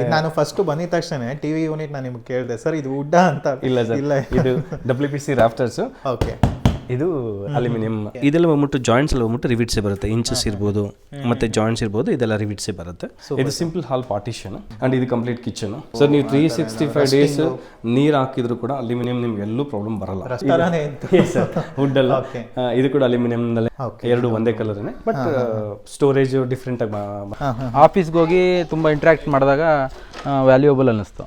ನಾನು ಫಸ್ಟ್ ಬಂದಿದ ತಕ್ಷಣ ಟಿವಿ ಯೂನಿಟ್ ನಾನು ನಿಮ್ಗೆ ಕೇಳಿದೆ ಸರ್ ಇದು ವುಡ್ ಅಂತ. ಇಲ್ಲ ಸರ್, ಇಲ್ಲ ಇದು WPC ರಾಫ್ಟರ್ಸ್. ಓಕೆ, ಇದು ಅಲ್ಯೂಮಿನಿಯಂ. ಇದೆಲ್ಲ ಬಂದ್ಬಿಟ್ಟು ಜಾಯಿಂಟ್ಸ್ ಎಲ್ಲ ಬಂದ್ಬಿಟ್ಟು ರಿವಿಟ್ಸೇ ಬರುತ್ತೆ. ಇಂಚಸ್ ಇರ್ಬೋದು ಮತ್ತೆ ಜಾಯಿಂಟ್ಸ್ ಇರ್ಬೋದು, ಇದೆಲ್ಲ ರಿವಿಟ್ಸೇ ಬರುತ್ತೆ. ಇದು ಸಿಂಪಲ್ ಹಾಲ್ ಪಾರ್ಟಿಷನ್ ಅಂಡ್ ಇದು ಕಂಪ್ಲೀಟ್ ಕಿಚನ್. ಸರ್ ನೀವು 365 ಡೇಸ್ ನೀರು ಹಾಕಿದ್ರು ಕೂಡ ಅಲ್ಯೂಮಿನಿಯಂ ನಿಮ್ಗೆ ಎಲ್ಲೂ ಪ್ರಾಬ್ಲಮ್ ಬರಲ್ಲ. ವುಡ್ ಅಲ್ಲ, ಇದು ಕೂಡ ಅಲ್ಯೂಮಿನಿಯಂ ನಲ್ಲೇ, ಎರಡು ಒಂದೇ ಕಲರ್ನೇ, ಬಟ್ ಸ್ಟೋರೇಜ್ ಡಿಫ್ರೆಂಟ್ ಆಗಿ. ಆಫೀಸ್ಗೆ ಹೋಗಿ ತುಂಬ ಇಂಟ್ರಾಕ್ಟ್ ಮಾಡಿದಾಗ ವ್ಯಾಲ್ಯೂಯಬಲ್ ಅನ್ನಿಸ್ತು.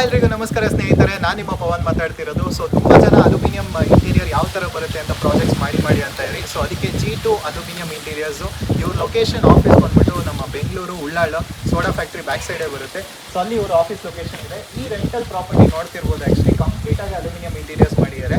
ಎಲ್ರಿಗೂ ನಮಸ್ಕಾರ ಸ್ನೇಹಿತರೆ, ನಾನು ನಿಮ್ಮ ಪವನ್ ಮಾತಾಡ್ತಿರೋದು. ಸೊ ತುಂಬ ಜನ ಅಲ್ಯೂಮಿನಿಯಂ ಇಂಟೀರಿಯರ್ ಯಾವ ಥರ ಬರುತ್ತೆ ಅಂತ ಪ್ರಾಜೆಕ್ಟ್ಸ್ ಮಾಡಿ ಅಂತ ಹೇಳಿ, ಸೊ ಅದಕ್ಕೆ G2 ಅಲ್ಯೂಮಿನಿಯಂ ಇಂಟೀರಿಯರ್ಸು ಇವ್ರ ಲೊಕೇಶನ್ ಆಫೀಸ್ ಬಂದ್ಬಿಟ್ಟು ನಮ್ಮ Bengaluru Ullal soda factory back ಸೈಡೇ ಬರುತ್ತೆ. ಸೊ ಅಲ್ಲಿ ಇವ್ರ ಆಫೀಸ್ ಲೊಕೇಶನ್ ಇದೆ. ಈ ರೆಂಟಲ್ ಪ್ರಾಪರ್ಟಿ ನೋಡ್ತಿರ್ಬೋದು. ಆ್ಯಕ್ಚುಲಿ ಕಂಪ್ಲೀಟಾಗಿ ಅಲ್ಯೂಮಿನಿಯಂ ಇಂಟೀರಿಯರ್ಸ್ ಮಾಡಿದ್ದಾರೆ.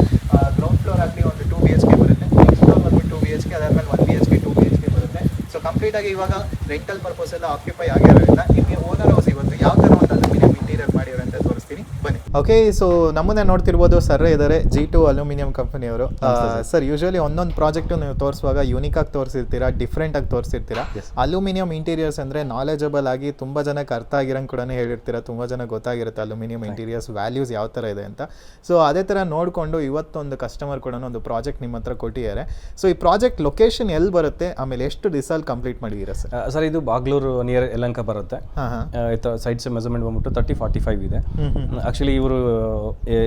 ಗ್ರೌಂಡ್ ಫ್ಲೋರ್ ಆಗಲಿ ಒಂದು 2 BHK ಬರುತ್ತೆ, ನೆಕ್ಸ್ಟ್ ಫ್ಲೋರ್ ಬಂದ್ಬಿಟ್ಟು 2 BHK, ಅದಾದ್ಮೇಲೆ 1 BHK 2 BHK ಬರುತ್ತೆ. ಸೊ ಕಂಪ್ಲೀಟಾಗಿ ಇವಾಗ ರೆಂಟಲ್ ಪರ್ಪಸ್ ಎಲ್ಲ ಆಕ್ಯುಪೈ ಆಗಿರೋದ್ರಿಂದ ನಿಮಗೆ ಓನರ್ ಹೌಸ್ ಇವತ್ತು ಯಾವ ಥರ ಒಂದು ಅಲ್ಯೂಮಿನಿಯಂ ಇಂಟೀರಿಯರ್ ಮಾಡಿರೋ ಅಂತ ತೋರಿಸ್ತೀನಿ, ಬನ್ನಿ. ಓಕೆ, ಸೊ ನಮ್ಮನ್ನೇ ನೋಡ್ತಿರ್ಬೋದು, ಸರ್ ಇದ್ದಾರೆ G2 ಅಲ್ಯೂಮಿನಿಯಂ ಕಂಪನಿಯವರು. ಸರ್ ಯೂಶುವಲಿ ಒಂದೊಂದು ಪ್ರಾಜೆಕ್ಟು ನೀವು ತೋರಿಸುವಾಗ ಯೂನಿಕ್ ಆಗಿ ತೋರಿಸಿರ್ತೀರಾ, ಡಿಫ್ರೆಂಟ್ ಆಗಿ ತೋರಿಸಿರ್ತೀರಾ. ಅಲ್ಯೂಮಿನಿಯಂ ಇಂಟೀರಿಯರ್ಸ್ ಅಂದರೆ ನಾಲೆಜಬಲ್ ಆಗಿ ತುಂಬ ಜನಕ್ಕೆ ಅರ್ಥ ಆಗಿರಂಗೆ ಕೂಡ ಹೇಳಿರ್ತೀರಾ. ತುಂಬ ಜನ ಗೊತ್ತಾಗಿರುತ್ತೆ ಅಲ್ಯೂಮಿನಿಯಂ ಇಂಟೀರಿಯರ್ಸ್ ವ್ಯಾಲ್ಯೂಸ್ ಯಾವ ಥರ ಇದೆ ಅಂತ. ಸೊ ಅದೇ ಥರ ನೋಡಿಕೊಂಡು ಇವತ್ತೊಂದು ಕಸ್ಟಮರ್ ಕೂಡ ಒಂದು ಪ್ರಾಜೆಕ್ಟ್ ನಿಮ್ಮ ಹತ್ರ ಕೊಟ್ಟಿದ್ದಾರೆ. ಸೊ ಈ ಪ್ರಾಜೆಕ್ಟ್ ಲೊಕೇಶನ್ ಎಲ್ಲಿ ಬರುತ್ತೆ, ಆಮೇಲೆ ಎಷ್ಟು ದಿವಸಲ್ಲಿ ಕಂಪ್ಲೀಟ್ ಮಾಡಿದ್ದೀರಾ ಸರ್? ಸರ್ ಇದು ಬಾಗ್ಲೂರು ನಿಯರ್ ಯಲಹಂಕ ಬರುತ್ತೆ. ಸೈಡ್ಸ್ ಮೆಜರ್ಮೆಂಟ್ ಬಂದ್ಬಿಟ್ಟು 30-45 ಇದೆ. ಆಕ್ಚುಲಿ ಇವರು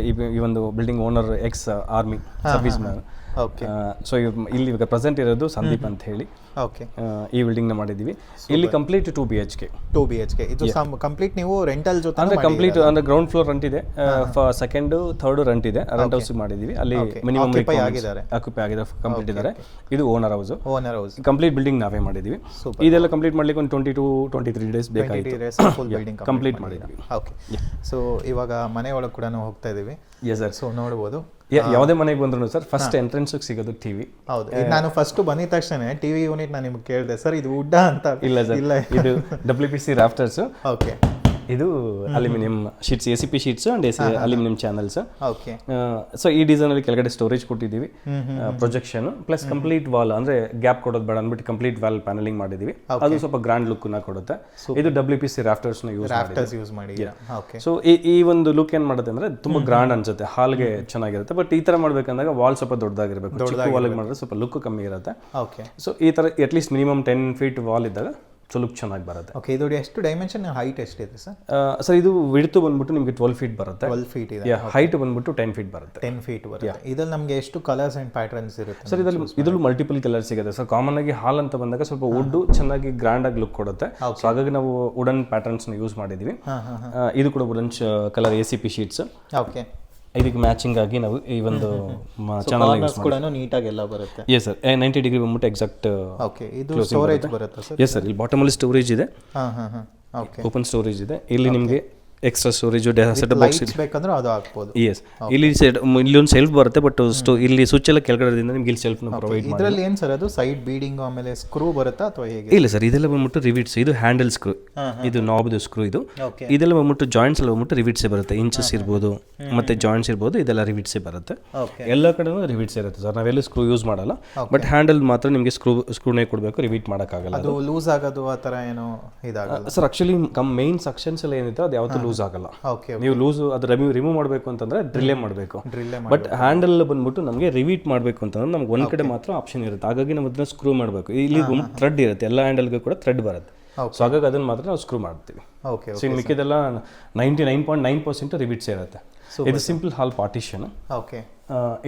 ಈ ಒಂದು building owner ex army service man. Okay, so ಇಲ್ಲಿ ಇವಾಗ ಪ್ರೆಸೆಂಟ್ ಇರೋದು ಸಂದೀಪ್ ಅಂತ ಹೇಳಿ. ಓಕೆ, ಈ ಬಿಲ್ಡಿಂಗ್ ನ ಮಾಡಿದೀವಿ. ಇಲ್ಲಿ ಕಂಪ್ಲೀಟ್ 2 BHK. ಇದು ಕಂಪ್ಲೀಟ್ ನೀವು ರೆಂಟಲ್ ಜೊತೆ ಅಂದ್ರೆ ಕಂಪ್ಲೀಟ್ ಅಂದ್ರೆ ಗ್ರೌಂಡ್ ಫ್ಲೋರ್ ರೆಂಟ್ ಇದೆ, ಸೆಕೆಂಡ್ ಥರ್ಡ್ ರೆಂಟ್ ಇದೆ. ರೆಂಟ್ ಹೌಸ್ ಮಾಡಿದೀವಿ. ಅಲ್ಲಿ ಮಿನಿಮಮ್ ಆಕ್ಯುಪೈ ಆಗಿದೆ, ಕಂಪ್ಲೀಟ್ ಇದ್ದಾರೆ. ಇದು ಓನರ್ ಹೌಸ್ ಕಂಪ್ಲೀಟ್ ಬಿಲ್ಡಿಂಗ್ ನಾವೇ ಮಾಡಿದೀವಿ. ಇದೆಲ್ಲ ಕಂಪ್ಲೀಟ್ ಮಾಡ್ಲಿಕ್ಕೆ ಒಂದು 22-23 ಡೇಸ್ ಬೇಕಾಗಿತ್ತು. ಕಂಪ್ಲೀಟ್ ಮಾಡಿದ್ವಿ. ಓಕೆ, ಸೊ ಇವಾಗ ಮನೆ ಒಳಗೆ ಕೂಡ ಹೋಗ್ತಾ ಇದೀವಿ. Yes sir. ಸೊ ನೋಡ್ಬೋದು, ಯಾವುದೇ ಮನೆಗೆ ಬಂದ್ರು ಸರ್ ಫಸ್ಟ್ ಎಂಟ್ರೆನ್ಸ್ ಸಿಗೋದು ಟಿವಿ. ಹೌದು, ನಾನು ಫಸ್ಟ್ ಬಂದಿದ ತಕ್ಷಣ ಟಿವಿ ಯೂನಿಟ್ ನಾನು ನಿಮ್ಗೆ ಕೇಳಿದೆ ಸರ್ ಇದು ವುಡ್ ಅಂತ. ಇಲ್ಲ ಸರ್, ಇದು WPC ರಾಫ್ಟರ್ಸ್. ಓಕೆ, ಇದು aluminium sheets, ACP sheets and aluminium channels. Okay, so ಈ ಡಿಸೈನ್ ಅಲ್ಲಿ ಕೆಳಗಡೆ ಸ್ಟೋರೇಜ್ ಕೊಟ್ಟಿದ್ದೀವಿ, ಪ್ರೊಜೆಕ್ಷನ್ ಪ್ಲಸ್ ಕಂಪ್ಲೀಟ್ ವಾಲ್, ಅಂದ್ರೆ ಗ್ಯಾಪ್ ಕೊಡೋದು ಬೇಡ ಅಂದ್ಬಿಟ್ಟು ಕಂಪ್ಲೀಟ್ ವಾಲ್ ಪ್ಯಾನಲಿಂಗ್ ಮಾಡಿದೀವಿ. ಅದು ಸ್ವಲ್ಪ ಗ್ರಾಂಡ್ ಲುಕ್ ನ ಕೊಡುತ್ತೆ. ಇದು WPC ರಾಫ್ಟರ್ಸ್ ನ ಯೂಸ್ ಮಾಡಿ. ಸೊ ಈ ಒಂದು ಲುಕ್ ಏನ್ ಮಾಡುತ್ತೆ ಅಂದ್ರೆ ತುಂಬಾ ಗ್ರಾಂಡ್ ಅನ್ಸುತ್ತೆ, ಹಾಲ್ಗೆ ಚೆನ್ನಾಗಿರುತ್ತೆ. ಬಟ್ ಈ ತರ ಮಾಡ್ಬೇಕಂದಾಗ ವಾಲ್ ಸ್ವಲ್ಪ ದೊಡ್ಡದಾಗಿರ್ಬೇಕು. ಚಿಕ್ಕ ವಾಲ್ ಮಾಡಿದ್ರೆ ಸ್ವಲ್ಪ ಲುಕ್ ಕಮ್ಮಿ ಇರುತ್ತೆ. ಓಕೆ, ಸೊ ಈ ತರ ಅಟ್ಲೀಸ್ಟ್ ಮಿನಿಮಮ್ 10 feet ವಾಲ್ ಇದ್ದಾಗ ಸೊ ಲುಕ್ ಚೆನ್ನಾಗಿ ಬರುತ್ತೆ. ಓಕೆ, ಇದು ಎಷ್ಟು ಡೈಮೆನ್ಷನ್, ಹೈಟ್ ಎಷ್ಟಿದೆ ಸರ್? ಸರ್ ಇದು ವಿಡ್ತ್ ಬಂದ್ಬಿಟ್ಟು ನಿಮಗೆ 12 feet ಬರುತ್ತೆ. 12 feet ಇದೆ. ಹೈಟ್ ಬಂದ್ಬಿಟ್ಟು 10 feet ಬರುತ್ತೆ. 10 feet ಬರುತ್ತೆ. ಇದ್ರಲ್ಲಿ ನಮಗೆ ಎಷ್ಟು ಕಲರ್ಸ್ ಅಂಡ್ ಪ್ಯಾಟರ್ನ್ಸ್ ಇರುತ್ತೆ ಸರ್? ಇದ್ರಲ್ಲಿ ಮಲ್ಟಿಪಲ್ ಕಲರ್ ಸಿಗುತ್ತೆ ಸರ್. ಕಾಮನ್ ಆಗಿ ಹಾಲ್ ಅಂತ ಬಂದಾಗ ಸ್ವಲ್ಪ ವುಡ್ ಚೆನ್ನಾಗಿ ಗ್ರ್ಯಾಂಡ್ ಆಗಿ ಲುಕ್ ಕೊಡುತ್ತೆ. ಸೊ ಹಾಗಾಗಿ ನಾವು ವುಡನ್ ಪ್ಯಾಟರ್ನ್ಸ್ ನ ಯೂಸ್ ಮಾಡಿದೀವಿ. ಇದು ಕೂಡ wooden colour ACP sheets. Okay, ಇದಕ್ಕೆ ಮ್ಯಾಚಿಂಗ್ ಆಗಿ ನಾವು ಈ ಒಂದು ಚಾನಲ್ ಯೂಸ್ ಕೂಡ ನೀಟಾಗಿ ಎಲ್ಲ ಬರುತ್ತೆ. ಎಸ್ ಸರ್, 90 ಡಿಗ್ರಿ ಬಂದ್ಬಿಟ್ಟು ಎಕ್ಸಾಕ್ಟ್. ಓಕೆ, ಇದು ಸ್ಟೋರೇಜ್ ಬರುತ್ತೆ ಸರ್? ಎಸ್ ಸರ್, ಇಲ್ಲಿ ಬಾಟಮ್ ಅಲ್ಲಿ ಸ್ಟೋರೇಜ್ ಇದೆ. ಓಕೆ, ಓಪನ್ ಸ್ಟೋರೇಜ್ ಇದೆ. ಇಲ್ಲಿ ನಿಮಗೆ ಎಕ್ಸ್ಟ್ರಾ ಸ್ಟೋರೇಜ್ ಸೆಟಪ್ ಬಾಕ್ಸ್ ಬೇಕಂದ್ರೆ ಅದು ಹಾಕಬಹುದು. ಎಸ್, ಇಲ್ಲಿ ಒಂದು ಸೆಲ್ಫ್ ಬರುತ್ತೆ. ಬಟ್ ಇಲ್ಲಿ ಸ್ವಿಚ್ ಎಲ್ಲ ಕೆಳಗಡೆದಿಂದ ನಿಮಗೆ ಇಲ್ಲಿ ಸೆಲ್ಫ್ ನ ಪ್ರೊವೈಡ್ ಮಾಡಿ. ಇದರಲ್ಲಿ ಏನು ಸರ್ ಅದು ಸೈಡ್ ಬೀಡಿಂಗ್ ಆಮೇಲೆ ಸ್ಕ್ರೂ ಬರುತ್ತಾ ಅಥವಾ ಹೇಗೆ? ಇಲ್ಲ ಸರ್, ಇದೆಲ್ಲ ಬಂದ್ಬಿಟ್ಟು ರಿವಿಟ್ಸ್. ಇದು ಹ್ಯಾಂಡಲ್ ಸ್ಕ್ರೂ, ಇದು ನಾಬ್ದು ಸ್ಕ್ರೂ. ಇದು ಇದೆಲ್ಲ ಬಂದ್ಬಿಟ್ಟು ಜಾಯಿಂಟ್ಸ್ ಎಲ್ಲ ಬಂದ್ಬಿಟ್ಟು ರಿವಿಟ್ಸೇ ಬರುತ್ತೆ. ಇಂಚಸ್ ಇರ್ಬೋದು ಮತ್ತೆ ಜಾಯಿಂಟ್ಸ್ ಇರ್ಬೋದು, ಇದೆಲ್ಲ ರಿವಿಟ್ಸೇ ಬರುತ್ತೆ. ಎಲ್ಲ ಕಡೆನೂ ರಿವಿಟ್ಸ್ ಇರುತ್ತೆ ಸರ್. ನಾವೆಲ್ಲ ಸ್ಕ್ರೂ ಯೂಸ್ ಮಾಡಲ್ಲ. ಬಟ್ ಹ್ಯಾಂಡಲ್ ಮಾತ್ರ ನಿಮಗೆ ಸ್ಕ್ರೂನೇ ಕೊಡಬೇಕು, ರಿವಿಟ್ ಮಾಡೋಕ್ಕಾಗಲ್ಲ. ಅದು ಲೂಸ್ ಆಗೋದು ಆ ಥರ ಏನೋ ಇದಾಗಲ್ಲ ಸರ್? ಆಕ್ಚುಲಿ ಮೇನ್ ಸೆಕ್ಷನ್ಸ್ ಎಲ್ಲ ಏನಿದೆ ಅದು ಯಾವತ್ತೂ ಲೂಸ್ ಆಗಲ್ಲ. ನೀವು ಲೂಸ್ ಅದು ರಿಮೂವ್ ಮಾಡಬೇಕು ಅಂತಂದ್ರೆ ಡ್ರಿಲ್ಲೇ ಮಾಡಬೇಕು. ಬಟ್ ಹ್ಯಾಂಡಲ್ ಬಂದ್ಬಿಟ್ಟು ನಮಗೆ ರಿವೀಟ್ ಮಾಡಬೇಕು ಅಂತಂದ್ರೆ ನಮ್ಗೆ ಒಂದ್ ಕಡೆ ಮಾತ್ರ ಆಪ್ಷನ್ ಇರುತ್ತೆ. ಹಾಗಾಗಿ ನಾವು ಅದನ್ನ ಸ್ಕ್ರೂ ಮಾಡಬೇಕು. ಇಲ್ಲಿ ಥ್ರೆಡ್ ಇರುತ್ತೆ, ಎಲ್ಲ ಹ್ಯಾಂಡಲ್ಗೂ ಕೂಡ ಥ್ರೆಡ್ ಬರುತ್ತೆ. ಸೊ ಹಾಗಾಗಿ ಅದನ್ನ ಮಾತ್ರ ನಾವು ಸ್ಕ್ರೂ ಮಾಡ್ತೀವಿ. ಸೊ ಮಿಕ್ಕಿದೆಲ್ಲ 99.9% ರಿವೀಟ್ಸ್ ಇರುತ್ತೆ. ಇದು ಸಿಂಪಲ್ ಹಾಲ್ ಪಾರ್ಟಿಷನ್. ಓಕೆ,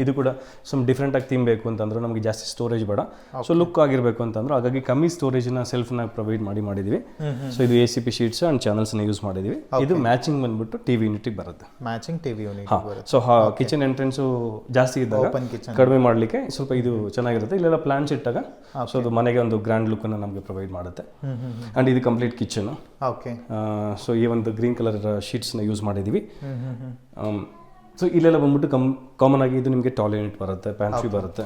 ಇದು ಕೂಡ ಸ್ವಲ್ಪ ಡಿಫ್ರೆಂಟ್ ಆಗಿ ಥೀಮ್ ಬೇಕು ಅಂತಂದ್ರೆ ನಮಗೆ ಜಾಸ್ತಿ ಸ್ಟೋರೇಜ್ ಬೇಡ, ಸೊ ಲುಕ್ ಆಗಿರಬೇಕು ಅಂತಂದ್ರೆ ಹಾಗಾಗಿ ಕಮ್ಮಿ ಸ್ಟೋರೇಜ್ನ ಸೆಲ್ಫ್ನ ಪ್ರೊವೈಡ್ ಮಾಡಿದ್ದೀವಿ. ಸೊ ಇದು ACP ಶೀಟ್ಸ್ ಅಂಡ್ ಚಾನಲ್ಸ್ನ ಯೂಸ್ ಮಾಡಿದ್ದೀವಿ. ಇದು ಮ್ಯಾಚಿಂಗ್ ಬಂದ್ಬಿಟ್ಟು ಟಿವಿ ಯೂನಿಟಿಗೆ ಬರುತ್ತೆ. Matching TV unit. So kitchen entrance ಜಾಸ್ತಿ ಇದ್ದಾಗ ಕಡಿಮೆ ಮಾಡಲಿಕ್ಕೆ ಸ್ವಲ್ಪ ಇದು ಚೆನ್ನಾಗಿರುತ್ತೆ. ಇಲ್ಲೆಲ್ಲ ಪ್ಲಾನ್ಸ್ ಇಟ್ಟಾಗ ಸೊ ಅದು ಮನೆಗೆ ಒಂದು ಗ್ರ್ಯಾಂಡ್ ಲುಕ್ ಅನ್ನು ನಮಗೆ ಪ್ರೊವೈಡ್ ಮಾಡುತ್ತೆ. ಅಂಡ್ ಇದು ಕಂಪ್ಲೀಟ್ ಕಿಚನ್. ಓಕೆ, ಸೊ ಈ ಒಂದು ಗ್ರೀನ್ ಕಲರ್ ಶೀಟ್ಸ್ನ ಯೂಸ್ ಮಾಡಿದ್ದೀವಿ. ಸೊ ಇಲ್ಲೆಲ್ಲ ಬಂದ್ಬಿಟ್ಟು ಕಾಮನ್ ಆಗಿ ಇದು ನಿಮಗೆ ಟಾಲ್ ಯೂನಿಟ್ ಬರುತ್ತೆ, ಪ್ಯಾಂಟ್ರಿ ಬರುತ್ತೆ.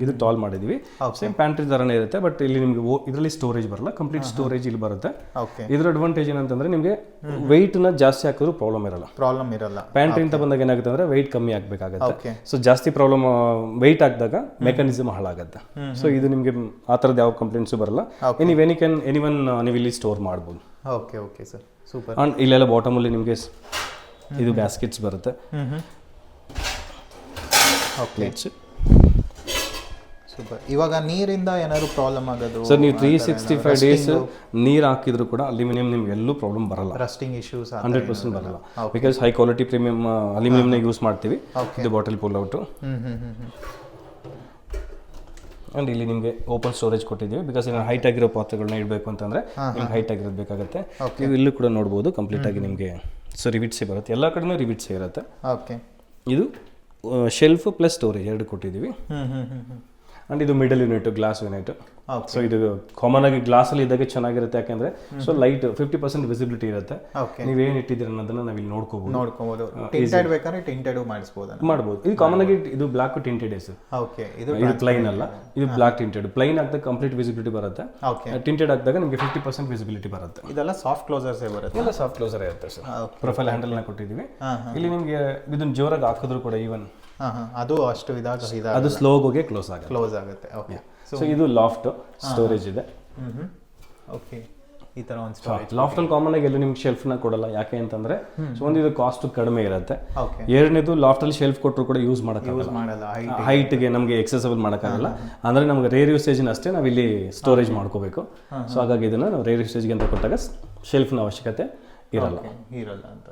ಇದು ಟಾಲ್ ಮಾಡಿದೀವಿ. ಸೇಮ್ ಪ್ಯಾಂಟ್ರಿ ಥರನೇ ಇರುತ್ತೆ, ಬಟ್ ಇಲ್ಲಿ ನಿಮಗೆ ಇದರಲ್ಲಿ ಸ್ಟೋರೇಜ್ ಬರಲ್ಲ, ಕಂಪ್ಲೀಟ್ ಸ್ಟೋರೇಜ್ ಇಲ್ಲಿ ಬರುತ್ತೆ. ಇದ್ರ ಅಡ್ವಾಂಟೇಜ್ ಏನಂತಂದ್ರೆ ನಿಮಗೆ ವೆಯ್ಟ್ ನ ಜಾಸ್ತಿ ಹಾಕಿದ್ರು ಪ್ರಾಬ್ಲಮ್ ಇರಲ್ಲ. ಪ್ಯಾಂಟ್ರಿ ಅಂತ ಬಂದಾಗ ಏನಾಗುತ್ತೆ ಅಂದ್ರೆ ವೆಯ್ಟ್ ಕಮ್ಮಿ ಆಗ್ಬೇಕಾಗತ್ತೆ. ಸೊ ಜಾಸ್ತಿ ಪ್ರಾಬ್ಲಮ್ ವೆಯ್ಟ್ ಹಾಕಿದಾಗ ಮೆಕಾನಿಸಮ್ ಹಾಳಾಗುತ್ತೆ. ಸೊ ಇದು ನಿಮಗೆ ಆ ಥರದ್ದು ಯಾವ ಕಂಪ್ಲೇಂಟ್ಸು ಬರಲ್ಲ. ಎನಿವನ್ ನೀವು ಇಲ್ಲಿ ಸ್ಟೋರ್ ಮಾಡ್ಬೋದು. Okay sir, super. ಅಂಡ್ ಇಲ್ಲೆಲ್ಲ ಬಾಟಮ್ ಅಲ್ಲಿ ನಿಮಗೆ ಇದು ಬ್ಯಾಸ್ಕೆಟ್ಸ್ ಬರುತ್ತೆ. ಪ್ಲೇಟ್ಸ್. ಸೂಪರ್. ಇವಾಗ ನೀರಿಂದ ಏನಾದ್ರು ಪ್ರಾಬ್ಲಮ್ ಆಗೋದು ಸರ್, ನೀವು 365 ಡೇಸ್ ನೀರು ಹಾಕಿದ್ರು ಕೂಡ ಅಲ್ಯೂಮಿನಿಯಂ ನಿಮ್ಗೆ ಎಲ್ಲೂ ಪ್ರಾಬ್ಲಮ್ ಬರಲ್ಲ. ರಸ್ಟಿಂಗ್ ಇಶ್ಯೂಸ್ 100% ಬರಲ್ಲ. ಬಿಕಾಸ್ ಹೈ ಕ್ವಾಲಿಟಿ ಪ್ರೀಮಿಯಂ ಅಲ್ಯೂಮಿನಿಯಂನ ಯೂಸ್ ಮಾಡ್ತೀವಿ. ಇದು ಬಾಟಲ್ ಪುಲ್ ಔಟು. ಅಂಡ್ ಇಲ್ಲಿ ನಿಮಗೆ ಓಪನ್ ಸ್ಟೋರೇಜ್ ಕೊಟ್ಟಿದ್ದೀವಿ. ಬಿಕಾಸ್ ಈಗ ಹೈಟ್ ಆಗಿರೋ ಪಾತ್ರೆಗಳನ್ನ ಇಡಬೇಕು ಅಂತಂದ್ರೆ ನಿಮ್ಗೆ ಹೈಟ್ ಆಗಿರೋದು ಬೇಕಾಗುತ್ತೆ. ನೀವು ಇಲ್ಲೂ ಕೂಡ ನೋಡ್ಬೋದು ಕಂಪ್ಲೀಟ್ ಆಗಿ ನಿಮಗೆ ಸೊ ರಿವಿಟ್ಸೇ ಬರುತ್ತೆ, ಎಲ್ಲ ಕಡೆನೂ ರಿವಿಟ್ಸೇ ಇರುತ್ತೆ. ಓಕೆ. ಇದು ಶೆಲ್ಫ್ ಪ್ಲಸ್ ಸ್ಟೋರೇಜ್ ಎರಡು ಕೊಟ್ಟಿದ್ದೀವಿ. ಅಂಡ್ ಇದು middle unit, glass unit. So ಇದು ಕಾಮನ್ ಆಗಿ ಗ್ಲಾಸ್ ಅಲ್ಲಿ ಇದ್ದಾಗ ಚೆನ್ನಾಗಿರುತ್ತೆ, ಯಾಕಂದ್ರೆ ಸೊ ಲೈಟ್ 50% ವಿಸಿಬಿಲಿಟಿ ಇರುತ್ತೆ. ನೀವೇನು ಇಟ್ಟಿದ್ದೀರ ಅನ್ನೋದನ್ನ ನಾವು ಇಲ್ಲಿ ನೋಡ್ಕೋಬಹುದು. ಟಿಂಟೆಡ್ ಬೇಕಾದ್ರೆ ಟಿಂಟೆಡ್ ಮಾಡ್ಬೋದು. ಇದು ಕಾಮನ್ ಆಗಿ ಇದು ಬ್ಲಾಕ್ ಟಿಂಟೆಡ್ ಇದೆ. ಓಕೆ. ಇದು ಪ್ಲೈನ್ ಅಲ್ಲ, ಇದು ಬ್ಲಾಕ್ ಟಿಂಟೆಡ್. ಪ್ಲೈನ್ ಹಾಕಿದಾಗ ಕಂಪ್ಲೀಟ್ ವಿಸಿಬಿಲಿಟಿ ಬರುತ್ತೆ. ಟಿಂಟೆಡ್ ಹಾಕಿದಾಗ ನಿಮಗೆ 50% ವಿಸಿಬಿಲಿಟಿ ಬರುತ್ತೆ. ಇದೆಲ್ಲ ಸಾಫ್ಟ್ ಕ್ಲೋಸರ್ಸ್ ಬರುತ್ತೆ. ಎಲ್ಲ ಸಾಫ್ಟ್ ಕ್ಲೋಸರ್ ಇರುತ್ತೆ ಸರ್. ಪ್ರೊಫೈಲ್ ಹ್ಯಾಂಡಲ್ ನ ಕೊಟ್ಟಿದ್ದೀವಿ. ಇಲ್ಲಿ ನಿಮಗೆ ಇದನ್ನ ಜೋರಾಗಿ ಹಾಕಿದ್ರು ಕೂಡ ಈವನ್ ಅದು ಅಷ್ಟು ಅದು ಸ್ಲೋಗೆ ಕ್ಲೋಸ್ ಆಗುತ್ತೆ. ಓಕೆ. ಸೊ ಇದು ಲಾಫ್ಟ್ ಸ್ಟೋರೇಜ್ ಇದೆ. ಓಕೆ. ಈ ತರ ಒಂದು ಸ್ಟೋರೇಜ್. ಲಾಫ್ಟ್ ಅಲ್ಲಿ ಕಾಮನ್ ಆಗಿ ಎಲ್ಲೂ ನಿಮ್ಗೆ ಶೆಲ್ಫ್ ನ ಕೊಡಲ್ಲ. ಯಾಕೆ ಅಂತಂದ್ರೆ ಸೊ ಒಂದು ಇದು ಕಾಸ್ಟ್ ಕಡಿಮೆ ಇರುತ್ತೆ. ಎರಡನೇದು ಲಾಫ್ಟ್ ಅಲ್ಲಿ ಶೆಲ್ಫ್ ಕೊಟ್ಟರು ಕೂಡ ಯೂಸ್ ಮಾಡಲ್ಲ. ಹೈಟ್ಗೆ ನಮಗೆ ಎಕ್ಸೆಸಿಬಲ್ ಮಾಡೋಕ್ಕಾಗಲ್ಲ. ಅಂದ್ರೆ ನಮ್ಗೆ ರೇರ್ ಯೂಸೇಜ್ ಅಷ್ಟೇ ನಾವು ಇಲ್ಲಿ ಸ್ಟೋರೇಜ್ ಮಾಡ್ಕೋಬೇಕು. ಸೊ ಹಾಗಾಗಿ ಇದನ್ನ ನಾವು ರೇರ್ ಯೂಸೇಜ್ಗೆ ಅಂತ ಕೊಟ್ಟಾಗ ಶೆಲ್ಫ್ನ ಅವಶ್ಯಕತೆ ಇರಲ್ಲ ಅಂತ.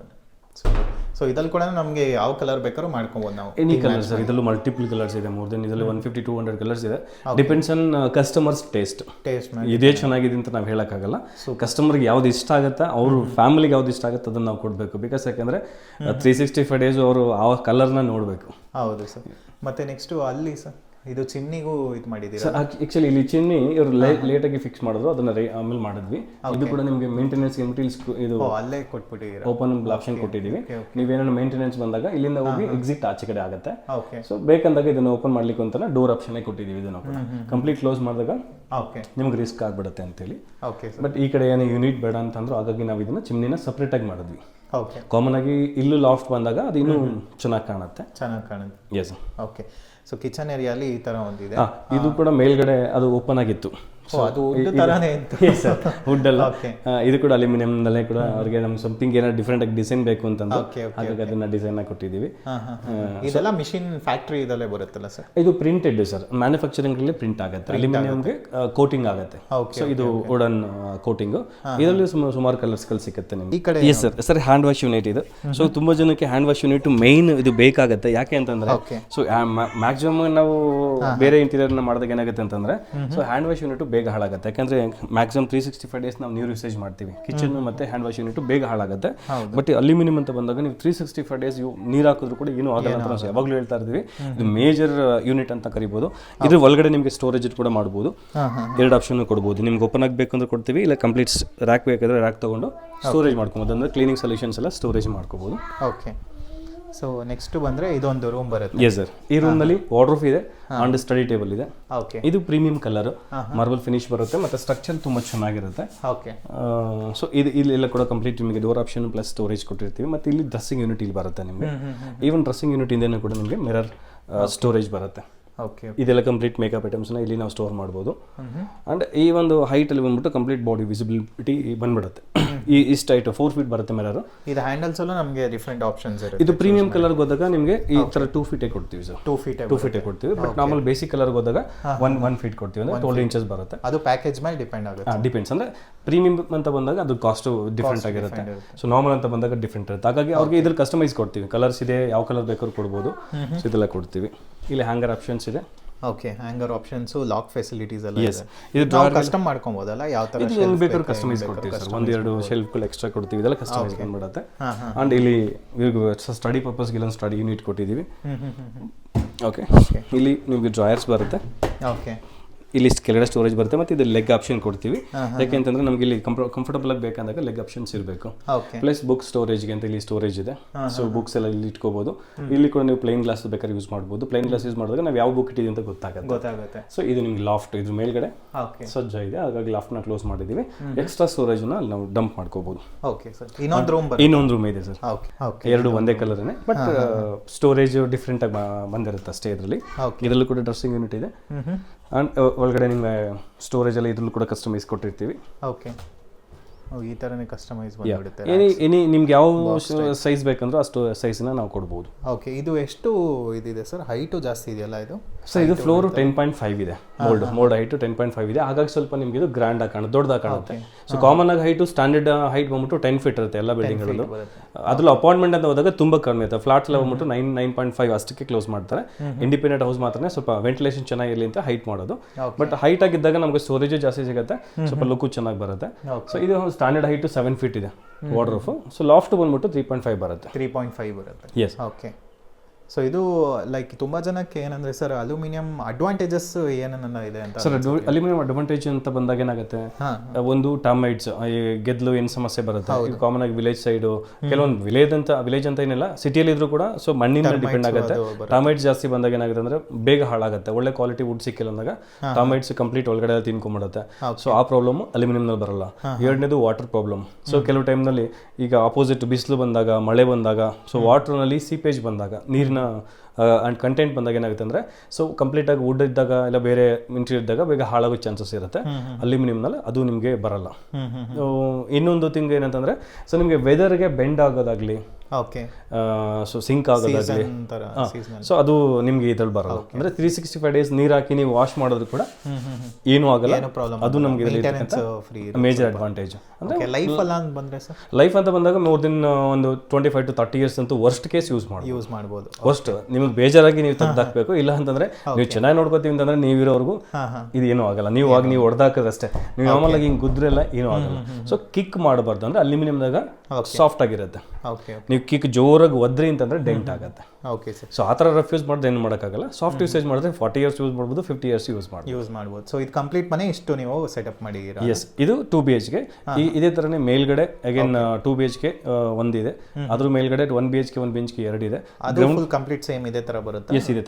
ಸೊ ಇದ್ರಲ್ಲಿ ಕೂಡ ನಮಗೆ ಯಾವ ಕಲರ್ ಬೇಕಾದ್ರೂ ಮಾಡ್ಕೊಬೋದು ನಾವು. Any colour sir. ಇದರಲ್ಲೂ ಮಲ್ಟಿಪಲ್ ಕಲರ್ಸ್ ಇದೆ. ಮೋರ್ ದೆನ್ ಇದರಲ್ಲಿ 150-200 ಕಲರ್ಸ್ ಇದೆ. Depends on customers taste. ಇದೇ ಚೆನ್ನಾಗಿದೆ ಅಂತ ನಾವು ಹೇಳಕ್ಕಾಗಲ್ಲ. ಸೊ ಕಸ್ಟಮರ್ಗೆ ಯಾವ್ದು ಇಷ್ಟ ಆಗುತ್ತೆ, ಅವ್ರ ಫ್ಯಾಮಿಲಿಗೆ ಯಾವ್ದು ಇಷ್ಟ ಆಗುತ್ತೆ ಅದನ್ನ ನಾವು ಕೊಡಬೇಕು. ಬಿಕಾಸ್ ಯಾಕಂದ್ರೆ 365 ಡೇಸ್ ಅವರು ಆ ಕಲರ್ನ ನೋಡಬೇಕು. ಹೌದು ಸರ್. ಮತ್ತೆ ನೆಕ್ಸ್ಟ್ ಅಲ್ಲಿ ಸರ್ ಇದು ಚಿಮ್ನಿಗೂ ಇದು ಮಾಡಿದ್ದೀರಾ? ಆಕ್ಚುಲಿ ಇಲ್ಲಿ ಚಿಮ್ನಿ ಇವರು ಲೇಟಾಗಿ ಫಿಕ್ಸ್ ಮಾಡಿದ್ರು, ಅದನ್ನ ಆಮೇಲೆ ಮಾಡಿದ್ವಿ. ಇದು ಕೂಡ ನಿಮಗೆ ಮೇಂಟೆನೆನ್ಸ್ ಇದು ಅಲ್ಲೇ ಕೊಟ್ಬಿಟ್ಟಿದ್ದೀರಾ? ಓಪನ್ ಆಪ್ಷನ್ ಕೊಟ್ಟಿದ್ದೀವಿ. ನೀವೇನೋ ಮೇಂಟೆನೆನ್ಸ್ ಬಂದಾಗ ಇಲ್ಲಿಂದ ಹೋಗಿ ಎಕ್ಸಿಟ್ ಆಚೆ ಕಡೆ ಆಗುತ್ತೆ. ಸೊ ಬೇಕಂದಾಗ ಇದನ್ನ ಓಪನ್ ಮಾಡ್ಲಿಕ್ಕೆ ಅಂತ ಡೋರ್ ಆಪ್ಷನ್ ಕೊಟ್ಟಿದ್ದೀವಿ. ಇದನ್ನ ಕಂಪ್ಲೀಟ್ ಕ್ಲೋಸ್ ಮಾಡಿದಾಗ ನಿಮ್ಗೆ ರಿಸ್ಕ್ ಆಗ್ಬಿಡುತ್ತೆ ಅಂತೇಳಿ. ಬಟ್ ಈ ಕಡೆ ಏನು ಯೂನಿಟ್ ಬೇಡ ಅಂತಂದ್ರು, ಹಾಗಾಗಿ ನಾವು ಇದನ್ನ ಚಿಮ್ನಿನ ಸಪ್ರೇಟ್ ಆಗಿ ಮಾಡಿದ್ವಿ. ಕಾಮನ್ ಆಗಿ ಇಲ್ಲೂ ಲಾಫ್ಟ್ ಬಂದಾಗ ಅದು ಇನ್ನೂ ಚೆನ್ನಾಗಿ ಕಾಣುತ್ತೆ. ಎಸ್. ಓಕೆ. ಸೊ ಕಿಚನ್ ಏರಿಯಾಲಿ ಈ ತರ ಒಂದಿದೆ. ಇದು ಕೂಡ ಮೇಲ್ಗಡೆ ಅದು ಓಪನ್ ಆಗಿತ್ತು. ಅದು ವುಡ್ ಅಲ್ಲ, ಇದು ಕೂಡ ಅಲ್ಯೂಮಿನಿಯಂ ನಲ್ಲೇ ಕೂಡ ಅವ್ರಿಗೆ ನಮ್ಗೆ ಸಮಥಿಂಗ್ ಏನೋ ಡಿಫ್ರೆಂಟ್ ಆಗಿ ಡಿಸೈನ್ ಬೇಕು ಅಂತಂದ್ರೆ ಹಾಗಾಗಿ ಅದನ್ನ ಡಿಸೈನ್ ಆಗಿ ಕೊಟ್ಟಿದ್ದೀವಿ. ಇದೆಲ್ಲ ಮಿಷಿನ್ ಫ್ಯಾಕ್ಟರಿ ಇದಲ್ಲೇ ಬರುತ್ತಲ್ಲ ಸರ್? ಇದು ಪ್ರಿಂಟೆಡ್ ಸರ್, ಮ್ಯಾನುಫ್ಯಾಕ್ಚರಿಂಗ್ ಅಲ್ಲಿ ಪ್ರಿಂಟ್ ಆಗುತ್ತೆ. ಅಲ್ಯೂಮಿನಿಯಂಗೆ ಕೋಟಿಂಗ್ ಆಗುತ್ತೆ. ಸೊ ಇದು ವುಡನ್ ಕೋಟಿಂಗ್. ಇದರಲ್ಲಿ ಸುಮಾರು ಕಲರ್ಸ್ ಸಿಗುತ್ತೆ ನಿಮ್ಗೆ. ಈ ಕಡೆ yes sir hand wash unit ಇದು. ಸೊ ತುಂಬಾ ಜನಕ್ಕೆ ಹ್ಯಾಂಡ್ ವಾಶ್ ಯೂನಿಟ್ ಮೈನ್ ಇದು ಬೇಕಾಗುತ್ತೆ. ಯಾಕೆ ಅಂತಂದ್ರೆ ಸೊ ಮ್ಯಾಕ್ಸಿಮಮ್ ನಾವು ಬೇರೆ ಇಂಟೀರಿಯರ್ ಮಾಡಿದಾಗ ಏನಾಗುತ್ತೆ ಅಂತಂದ್ರೆ ಸೊ ಹ್ಯಾಂಡ್ ವಾಶ್ ಯೂನಿಟ್ ಬೇಗ ಹಾಳಾಗುತ್ತೆ. ಯಾಕಂದ್ರೆ ಮ್ಯಾಕ್ಸಿಮಮ್ 365 ಡೇಸ್ ನಾವು ನೀರು ಯೂಸೇಜ್ ಮಾಡ್ತೀವಿ. ಕಿಚನ್ ಮತ್ತೆ ಹ್ಯಾಂಡ್ ವಾಶ್ ಯೂನಿಟ್ ಬೇಗ ಹಾಳಾಗುತ್ತೆ. ಬಟ್ ಅಲ್ಯೂಮಿನಿಯಂ ಅಂತ ಬಂದಾಗ ನೀವು 365 ಡೇಸ್ ನೀರು ಹಾಕಿದ್ರು ಕೂಡ ಏನೂ ಆಗಲ್ಲ ಅಂತ ನಾವು ಯಾವಾಗಲೂ ಹೇಳ್ತಾ ಇರ್ತೀವಿ. ಇದು ಮೇಜರ್ ಯೂನಿಟ್ ಅಂತ ಕರಿಬಹುದು. ಇದ್ರ ಒಳಗಡೆ ನಿಮಗೆ ಸ್ಟೋರೇಜ್ ಕೂಡ ಮಾಡಬಹುದು. ಎರಡು ಆಪ್ಷನ್ ಕೊಡಬಹುದು. ನಿಮ್ಗೆ ಓಪನ್ ಆಗಬೇಕು ಅಂದ್ರೆ ಕೊಡ್ತೀವಿ, ಇಲ್ಲ ಕಂಪ್ಲೀಟ್ ರ್ಯಾಕ್ ಬೇಕಾದ್ರೆ ರ್ಯಾಕ್ ತಗೊಂಡು ಸ್ಟೋರೇಜ್ ಮಾಡ್ಕೊಬೋದು. ಅಂದ್ರೆ ಕ್ಲೀನಿಂಗ್ ಸೊಲ್ಯೂಷನ್ಸ್ ಎಲ್ಲ ಸ್ಟೋರೇಜ್ ಮಾಡ್ಕೋಬಹುದು. ಓಕೆ. ಸೊ ನೆಕ್ಸ್ಟ್ ಬಂದ್ರೆ ಇದೊಂದು ರೂಮ್ ಬರುತ್ತೆ. Yes sir. ಈ ರೂಮ್ ನಲ್ಲಿ ವಾರ್ಡ್ರೋಬ್ ಇದೆ ಅಂಡ್ ಸ್ಟಡಿ ಟೇಬಲ್ ಇದೆ. ಇದು ಪ್ರೀಮಿಯಂ ಕಲರ್ ಮಾರ್ಬಲ್ ಫಿನಿಶ್ ಬರುತ್ತೆ ಮತ್ತೆ ಸ್ಟ್ರಕ್ಚರ್ ತುಂಬಾ ಚೆನ್ನಾಗಿರುತ್ತೆ. ಸೊ ಇಲ್ಲೆಲ್ಲ ಕೂಡ ಕಂಪ್ಲೀಟ್ ನಿಮಗೆ ಡೋರ್ ಆಪ್ಷನ್ ಪ್ಲಸ್ ಸ್ಟೋರೇಜ್ ಕೊಟ್ಟಿರ್ತೀವಿ. ಮತ್ತೆ ಇಲ್ಲಿ ಡ್ರೆಸ್ಸಿಂಗ್ ಯೂನಿಟ್ ಇಲ್ಲಿ ಬರುತ್ತೆ ನಿಮಗೆ. ಈವನ್ ಡ್ರೆಸ್ಸಿಂಗ್ ಯೂನಿಟ್ ಇಂದ ಕೂಡ ನಿಮಗೆ ಮಿರರ್ ಸ್ಟೋರೇಜ್ ಬರುತ್ತೆ. ಇದೆಲ್ಲ ಕಂಪ್ಲೀಟ್ ಮೇಕಪ್ ಐಟಮ್ಸ್ನ ಇಲ್ಲಿ ನಾವು ಸ್ಟೋರ್ ಮಾಡ್ಬೋದು. ಅಂಡ್ ಈ ಒಂದು ಹೈಟ್ ಅಲ್ಲಿ ಬಂದ್ಬಿಟ್ಟು ಕಂಪ್ಲೀಟ್ ಬಾಡಿ ವಿಸಿಬಿಲಿಟಿ ಬಂದ್ಬಿಡುತ್ತೆ. ಇಷ್ಟು ಹೈಟ್ 4 ಫೀಟ್ ಬರುತ್ತೆ ಮಿರರ್. ಇದು ಹ್ಯಾಂಡಲ್ಸ್ ಅಲ್ಲೂ ನಮಗೆ ಡಿಫರೆಂಟ್ ಆಪ್ಷನ್ಸ್ ಇರುತ್ತೆ. ಇದು ಪ್ರೀಮಿಯಂ ಕಲರ್ ಹೋದಾಗ ನಿಮಗೆ ಈ ತರ 2 ಫೀಟ್ ಕೊಡ್ತೀವಿ ಸರ್. 2 ಫೀಟ್ ಕೊಡ್ತೀವಿ. ಬಟ್ ನಾರ್ಮಲ್ ಬೇಸಿಕ್ ಕಲರ್ ಹೋದಾಗ 1 ಫೀಟ್ ಕೊಡ್ತೀವಿ. ಅಂದ್ರೆ 12 ಇಂಚಸ್ ಬರುತ್ತೆ. ಅದು ಪ್ಯಾಕೇಜ್ ಮೇಲೆ ಡಿಪೆಂಡ್ ಆಗುತ್ತೆ. ಡಿಪೆಂಡ್ಸ್. ಅಂದ್ರೆ ಪ್ರೀಮಿಯಂ ಅಂತ ಬಂದಾಗ ಅದು ಕಾಸ್ಟ್ ಡಿಫ್ರೆಂಟ್ ಆಗಿರುತ್ತೆ. ಸೊ ನಾರ್ಮಲ್ ಅಂತ ಬಂದಾಗ ಡಿಫ್ರೆಂಟ್ ಇರುತ್ತೆ. ಹಾಗಾಗಿ ಅವ್ರಿಗೆ ಇದ್ರ ಕಸ್ಟಮೈಸ್ ಕೊಡ್ತೀವಿ. ಕಲರ್ಸ್ ಇದೆ, ಯಾವ ಕಲರ್ ಬೇಕಾದ್ರೂ ಕೊಡ್ಬೋದು. ಸೊ ಇದೆಲ್ಲ ಕೊಡ್ತೀವಿ. ಇಲ್ಲಿ ಹ್ಯಾಂಗರ್ ಆಪ್ಷನ್ಸ್ ಇದೆ. Okay. Hanger options, lock facilities ಎಲ್ಲ ಇದೆ. ಇದು ನಾವು ಕಸ್ಟಮ್ ಮಾಡ್ಕೊಬೋದಲ್ಲ, ಯಾವ ತರ ಏನು ಬೇಕಾದ್ರೂ ಕಸ್ಟಮೈಸ್ ಕೊಡ್ತೀವಿ ಸರ್. ಒಂದೆರಡು ಶೆಲ್ಫ್ಗಳು ಎಕ್ಸ್ಟ್ರಾ ಕೊಡ್ತೀವಿ. ಇದೆಲ್ಲ ಕಸ್ಟಮೈಸ್ ಬಂದ್ಬಿಡುತ್ತೆ. ಅಂಡ್ ಇಲ್ಲಿ ಸ್ಟಡಿ ಪರ್ಪಸ್ಗೆ ಇಲ್ಲೊಂದು ಸ್ಟಡಿ ಯೂನಿಟ್ ಕೊಟ್ಟಿದ್ದೀವಿ. ಓಕೆ. ಇಲ್ಲಿ ನಿಮಗೆ ಡ್ರಾಯರ್ಸ್ ಬರುತ್ತೆ. ಓಕೆ. ಇಲ್ಲಿ ಕೆಳಗಡೆ ಸ್ಟೋರೇಜ್ ಬರುತ್ತೆ ಮತ್ತು ಇದು ಲೆಗ್ ಆಪ್ಷನ್ ಕೊಡ್ತೀವಿ. ಯಾಕೆಂತಂದ್ರೆ ನಮಗೆ ಇಲ್ಲಿ ಕಂಫರ್ಟಬಲ್ ಆಗಿ ಬೇಕಂದಾಗ ಲೆಗ್ ಆಪ್ಷನ್ಸ್ ಇರಬೇಕು. ಪ್ಲಸ್ ಬುಕ್ ಸ್ಟೋರೇಜ್ಗೆ ಅಂತ ಇಲ್ಲಿ ಸ್ಟೋರೇಜ್ ಇದೆ. ಸೊ ಬುಕ್ಸ್ ಎಲ್ಲ ಇಲ್ಲಿ ಇಟ್ಕೋಬಹುದು. ಇಲ್ಲಿ ಕೂಡ ನೀವು ಪ್ಲೇನ್ ಗ್ಲಾಸ್ ಬೇಕಾದ್ರೆ ಯೂಸ್ ಮಾಡ್ಬೋದು. ಪ್ಲೇನ್ ಗ್ಲಾಸ್ ಯೂಸ್ ಮಾಡಿದಾಗ ನಾವು ಯಾವ ಬುಕ್ ಇಟ್ಟಿದ್ದೀವಿ ಅಂತ ಗೊತ್ತಾಗುತ್ತೆ. ಸೊ ಇದು ನಿಮ್ಗೆ ಲಾಫ್ಟ್, ಇದ್ರ ಮೇಲ್ಗಡೆ ಸಜ್ಜ ಇದೆ, ಹಾಗಾಗಿ ಲಾಫ್ಟ್ನ ಕ್ಲೋಸ್ ಮಾಡಿದ್ದೀವಿ. ಎಕ್ಸ್ಟ್ರಾ ಸ್ಟೋರೇಜ್ನ ಅಲ್ಲಿ ನಾವು ಡಂಪ್ ಮಾಡ್ಕೋಬಹುದು. ಇನ್ನೊಂದು ರೂಮ್ ಇದೆ ಸರ್, ಎರಡು ಒಂದೇ ಕಲರ್ನೇ, ಬಟ್ ಸ್ಟೋರೇಜ್ ಡಿಫ್ರೆಂಟ್ ಆಗಿ ಬಂದಿರುತ್ತೆ ಅಷ್ಟೇ. ಇದರಲ್ಲೂ ಕೂಡ ಡ್ರೆಸ್ಸಿಂಗ್ ಯೂನಿಟ್ ಇದೆ. ಆ್ಯಂಡ್ ಒಳಗಡೆ ನಿಮಗೆ ಸ್ಟೋರೇಜ್ ಎಲ್ಲ ಇದ್ರಲ್ಲೂ ಕೂಡ ಕಸ್ಟಮೈಸ್ ಕೊಟ್ಟಿರ್ತೀವಿ. ಓಕೆ, ಈ ಥರನೇ ಕಸ್ಟಮೈಸ್ ಬಂದ್ಬಿಡುತ್ತೆ. ನಿಮ್ಗೆ ಯಾವ ಸೈಜ್ ಬೇಕಂದ್ರೂ ಅಷ್ಟು ಸೈಜ್ನ ನಾವು ಕೊಡ್ಬೋದು. ಓಕೆ, ಇದು ಎಷ್ಟು ಇದಿದೆ ಸರ್? ಹೈಟು ಜಾಸ್ತಿ ಇದೆಯಲ್ಲ ಇದು? ಸರ್ ಇದು ಫ್ಲೋರ್ 10.5 ಇದೆ. ಮೋಲ್ಡ್ ಹೈಟು 10.5 ಇದೆ. ಹಾಗಾಗಿ ಸ್ವಲ್ಪ ನಿಮ್ಗೆ ಇದು ಗ್ರ್ಯಾಂಡ್ ಆಗಿ ಕಾಣುತ್ತೆ, ದೊಡ್ಡದಾಗಿ ಕಾಣುತ್ತೆ. ಸೊ ಕಾಮನ್ ಆಗಿ ಹೈಟು ಸ್ಟ್ಯಾಂಡರ್ಡ್ ಹೈಟ್ ಬಂದ್ಬಿಟ್ಟು 10 ಫೀಟ್ ಇರುತ್ತೆ ಎಲ್ಲ ಬಿಲ್ಡಿಂಗ್ಗಳಲ್ಲೂ. ಅದ್ರಲ್ಲಿ ಅಪಾರ್ಟ್ಮೆಂಟ್ ಅಂತ ಹೋದಾಗ ತುಂಬ ಕಡಿಮೆ ಇರುತ್ತೆ. ಫ್ಲಾಟ್ ಎಲ್ಲ ಬಂದ್ಬಿಟ್ಟು 9.5 ಅಷ್ಟಕ್ಕೆ ಕ್ಲೋಸ್ ಮಾಡ್ತಾರೆ. ಇಂಡಿಪೆಂಡೆಂಟ್ ಹೌಸ್ ಮಾತ್ರ ಸ್ವಲ್ಪ ವೆಂಟಿಲೇಷನ್ ಚೆನ್ನಾಗಿರಲಿ ಅಂತ ಹೈಟ್ ಮಾಡೋದು. ಬಟ್ ಹೈಟ್ ಆಗಿದ್ದಾಗ ನಮಗೆ ಸ್ಟೋರೇಜ್ ಜಾಸ್ತಿ ಸಿಗುತ್ತೆ, ಸ್ವಲ್ಪ ಲುಕ್ ಚೆನ್ನಾಗಿ ಬರುತ್ತೆ. ಸೊ ಇದು ಸ್ಟ್ಯಾಂಡರ್ಡ್ ಹೈಟು 7 ಫೀಟ್ ಇದೆ ವಾರ್ಡ್ರೋಫ್. ಸೊ ಲಾಫ್ಟ್ ಬಂದ್ಬಿಟ್ಟು 3.5 ಬರುತ್ತೆ. 3.5 ಬರುತ್ತೆ. ಎಸ್. ಓಕೆ. ಸೊ ಇದು ಲೈಕ್ ತುಂಬ ಜನಕ್ಕೆ ಏನಂದರೆ ಸರ್ ಅಲ್ಯೂಮಿನಿಯಂ ಅಡ್ವಾಂಟೇಜಸ್ ಏನೇನ ಇದೆ ಅಂತ? ಸರ್ ಅಲ್ಯೂಮಿನಿಯಂ ಅಡ್ವಾಂಟೇಜ್ ಅಂತ ಬಂದಾಗ ಏನಾಗುತ್ತೆ, ಒಂದು ಟರ್ಮೈಟ್ಸ್, ಗೆದ್ಲು ಏನು ಸಮಸ್ಯೆ ಬರುತ್ತೆ. ಕಾಮನ್ ಆಗಿ ವಿಲೇಜ್ ಸೈಡು, ಕೆಲವೊಂದು ವಿಲೇಜ್ ಅಂತ ಏನಿಲ್ಲ, ಸಿಟಿಯಲ್ಲಿ ಇದ್ರೂ ಕೂಡ ಸೊ ಮಣ್ಣಿನ ಡಿಪೆಂಡ್ ಆಗುತ್ತೆ. ಟರ್ಮೈಟ್ಸ್ ಜಾಸ್ತಿ ಬಂದಾಗ ಏನಾಗುತ್ತೆ ಅಂದ್ರೆ ಬೇಗ ಹಾಳಾಗುತ್ತೆ. ಒಳ್ಳೆ ಕ್ವಾಲಿಟಿ ವುಡ್ ಸಿಕ್ಕಿಲ್ಲ ಅಂದಾಗ ಟರ್ಮೈಟ್ಸ್ ಕಂಪ್ಲೀಟ್ ಒಳಗಡೆ ತಿನ್ಕೊಂಡ್ಬಿಡುತ್ತೆ. ಸೊ ಆ ಪ್ರಾಬ್ಲಮ್ ಅಲ್ಯೂಮಿನಿಯಂನಲ್ಲಿ ಬರಲ್ಲ. ಎರಡನೇದು ವಾಟರ್ ಪ್ರಾಬ್ಲಮ್. ಸೊ ಕೆಲವು ಟೈಮ್ನಲ್ಲಿ ಈಗ ಆಪೋಸಿಟ್ ಬಿಸಿಲು ಬಂದಾಗ, ಮಳೆ ಬಂದಾಗ, ಸೊ ವಾಟರ್ನಲ್ಲಿ ಸೀಪೇಜ್ ಬಂದಾಗ, ನೀರಿನ ಆ್ಯಂಡ್ ಕಂಟೆಂಟ್ ಬಂದಾಗ ಏನಾಗುತ್ತೆ ಅಂದರೆ, ಸೊ ಕಂಪ್ಲೀಟಾಗಿ ವುಡ್ ಇದ್ದಾಗ ಇಲ್ಲ ಬೇರೆ ಇಂಟೀರಿಯರ್ ಇದ್ದಾಗ ಬೇಗ ಹಾಳಾಗೋ ಚಾನ್ಸಸ್ ಇರುತ್ತೆ. ಅಲ್ಯೂಮಿನಿಯಂನಲ್ಲಿ ಅದು ನಿಮಗೆ ಬರಲ್ಲ. ಇನ್ನೊಂದು ಥಿಂಗ್ ಏನಂತಂದರೆ, ಸೊ ನಿಮಗೆ ವೆದರ್ಗೆ ಬೆಂಡ್ ಆಗೋದಾಗಲಿ, ಓಕೆ, ಸೊ ಸಿಂಕ್ ಆಗೋದಾಗಲಿ, ಸೊ ಅದು ನಿಮಗೆ ಇದ್ರಲ್ಲಿ ಬರಲ್ಲ. ಅಂದರೆ 365 ಡೇಸ್ ನೀರು ಹಾಕಿ ನೀವು ವಾಶ್ ಮಾಡೋದು ಕೂಡ ಏನೂ ಆಗಲ್ಲ. ಅದು ನಮಗೆ ಮೇಜರ್ ಅಡ್ವಾಂಟೇಜ್. ಅಂದರೆ ಲೈಫ್ ಅಂತ ಬಂದಾಗ ಮೋರ್ ದೆನ್ ಒಂದು 25 to 30 ಇಯರ್ಸ್ ಅಂತೂ ವರ್ಸ್ಟ್ ಕೇಸ್ ಯೂಸ್ ಮಾಡ್ಬೋದು. ವರ್ಸ್ಟ್ ನಿಮಗೆ ಬೇಜಾರಾಗಿ ನೀವು ತೆಗ್ದಾಕ್ಬೇಕು. ಇಲ್ಲ ಅಂತಂದ್ರೆ ನೀವು ಚೆನ್ನಾಗಿ ನೋಡ್ಕೋತೀವಿ ಅಂತಂದ್ರೆ ನೀವಿರೋವರೆಗೂ ಇದು ಏನೂ ಆಗಲ್ಲ. ನೀವು ಹೊಡೆದಾಕದಷ್ಟೇ. ನೀವು ನಾರ್ಮಲ್ ಆಗಿ ಹಿಂಗೆ ಗುದ್ರೆಲ್ಲ ಏನೂ ಆಗಲ್ಲ. ಸೊ ಕಿಕ್ ಮಾಡಬಾರ್ದು. ಅಂದ್ರೆ ಅಲ್ಯೂಮಿನಿಯಂದಾಗ ಸಾಫ್ಟ್ ಆಗಿರುತ್ತೆ. ನೀವು ಕಿಕ್ ಜೋರಾಗಿ ಒದ್ರಿ ಅಂತಂದ್ರೆ ಡೆಂಟ್ ಆಗುತ್ತೆ. Okay sir. ಸೊ ಆ ಥರ ರಫ್ ಯೂಸ್ ಮಾಡಿದ್ರೆ ಏನು ಮಾಡೋಕ್ಕಾಗಲ್ಲ. ಸಾಫ್ಟ್ ಯೂಸೇಜ್ ಮಾಡಿದ್ರೆ 40 ಇಯರ್ಸ್ ಯೂಸ್ ಮಾಡ್ಬೋದು, 50 ಇಯರ್ಸ್ ಯೂಸ್ ಮಾಡ್ಬೋದು. ಸೊ ಇದು ಕಂಪ್ಲೀಟ್ ಮನೆ ಇಷ್ಟು ನೀವು ಸೆಟಪ್ ಮಾಡಿದ್ದೀರಾ? ಎಸ್, ಇದು 2 BHK. ಇದೇ ಥರನೇ ಮೇಲ್ಗಡೆ ಅಗೇನ್ 2 BHK ಒಂದಿದೆ, ಅದ್ರ ಮೇಲ್ಗಡೆ 1 BHK 1 BHK 2 ಇದೆ. ಅದು ಕಂಪ್ಲೀಟ್ ಸೇಮ್ ಇದೇ ಥರ ಬರುತ್ತೆ? ಎಸ್, ಇದೇ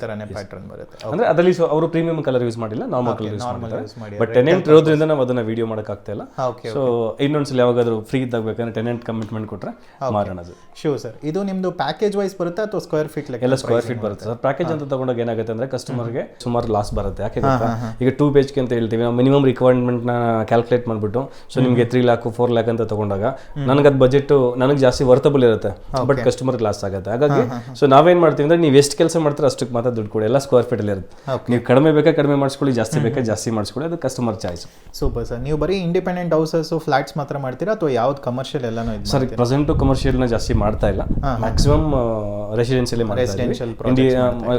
ಥರನೇ ಪ್ಯಾಟರ್ನ್ ಬರುತ್ತೆ. ಅಂದ್ರೆ ಅದರಲ್ಲಿ ಅವರು ಪ್ರೀಮಿಯಂ ಕಲರ್ ಯೂಸ್ ಮಾಡಿಲ್ಲ, ನಾರ್ಮಲ್ ಕಲರ್ ಯೂಸ್ ಮಾಡಿದ್ದಾರೆ. ಬಟ್ ಟೆನೆಂಟ್ ಇರೋದ್ರಿಂದ ನಾವು ಅದನ್ನ ವಿಡಿಯೋ ಮಾಡೋಕ್ಕಾಗ್ತಾ ಇಲ್ಲ. ಸೊ ಇನ್ನೊಂದ್ಸಲ ಯಾವಾಗಾದ್ರೂ ಫ್ರೀ ಇದ್ದಾಗ ಬೇಕಂದ್ರೆ ಟೆನೆಂಟ್ ಕಮಿಟ್ಮೆಂಟ್ ಕೊಟ್ಟರೆ ಮಾರೋಣ. Sure sir. ಇದು ನಿಮ್ದು ಪ್ಯಾಕೇಜ್ ವೈಸ್ ಬರುತ್ತೆ ಅಥವಾ ಸ್ಕ್ವೇರ್ ಫೀಟ್ ಎಲ್ಲ ಸ್ಕ್ವೇರ್ ಫೀಟ್ ಬರುತ್ತೆ ಸರ್. ಪ್ಯಾಕೇಜ್ ಅಂತ ತಗೊಂಡಾಗ ಏನಾಗುತ್ತೆ ಅಂದ್ರೆ ಕಸ್ಟಮರ್ಗೆ ಸುಮಾರು ಲಾಸ್ ಬರುತ್ತೆ. ಯಾಕೆ ಗೊತ್ತಾ, ಈಗ 2 BHK ಅಂತ ಹೇಳ್ತೀವಿ ನಾವು, ಮಿನಿಮಮ್ ರಿಕ್ವೈರ್ಮೆಂಟ್ನ ಕ್ಯಾಲ್ಕುಲೇಟ್ ಮಾಡಿಬಿಟ್ಟು, ಸೊ ನಿಮಗೆ 3 lakhs 4 lakhs ಅಂತ ತಗೊಂಡಾಗ ನನಗೆ ಅದು ಬಜೆಟ್ ನನಗೆ ಜಾಸ್ತಿ ವರ್ತಬಲ್ ಇರುತ್ತೆ, ಬಟ್ ಕಸ್ಟಮರ್ಗೆ ಲಾಸ್ ಆಗುತ್ತೆ. ಹಾಗಾಗಿ ಸೊ ನಾವೇನ್ ಮಾಡ್ತೀವಿ ಅಂದ್ರೆ, ನೀವು ಎಷ್ಟು ಕೆಲಸ ಮಾಡ್ತಾರೆ ಅಷ್ಟಕ್ಕೆ ಮಾತ್ರ ದುಡ್ಡು ಕೊಡಿ. ಎಲ್ಲ ಸ್ಕ್ವೇರ್ ಫೀಟ್ ಅಲ್ಲಿ ಇರುತ್ತೆ. ನೀವು ಕಡಿಮೆ ಬೇಕಾ ಕಡಿಮೆ ಮಾಡಿಸ್ಕೊಳ್ಳಿ, ಜಾಸ್ತಿ ಬೇಕಾ ಜಾಸ್ತಿ ಮಾಡಿಸ್ಕೊಳ್ಳಿ, ಅದು ಕಸ್ಟಮರ್ ಚಾಯ್ಸ್. Super sir. ನೀವು ಬರೀ ಇಂಡಿಪೆಂಡೆಂಟ್ ಹೌಸಸ್ ಫ್ಲಾಟ್ಸ್ ಮಾತ್ರ ಮಾಡ್ತೀರಾ ಅಥವಾ ಯಾವ್ದು ಕಮರ್ಷಿಯಲ್ ಎಲ್ಲಾನು? ಸರ್ ಪ್ರೆಸೆಂಟ್ ಕಮರ್ಷಿಯಲ್ನ ಜಾಸ್ತಿ ಮಾಡ್ತಾ ಇಲ್ಲ, ಮ್ಯಾಕ್ಸಿಮಮ್ ರೆಸಿಡೆನ್ಷಿಯಲ್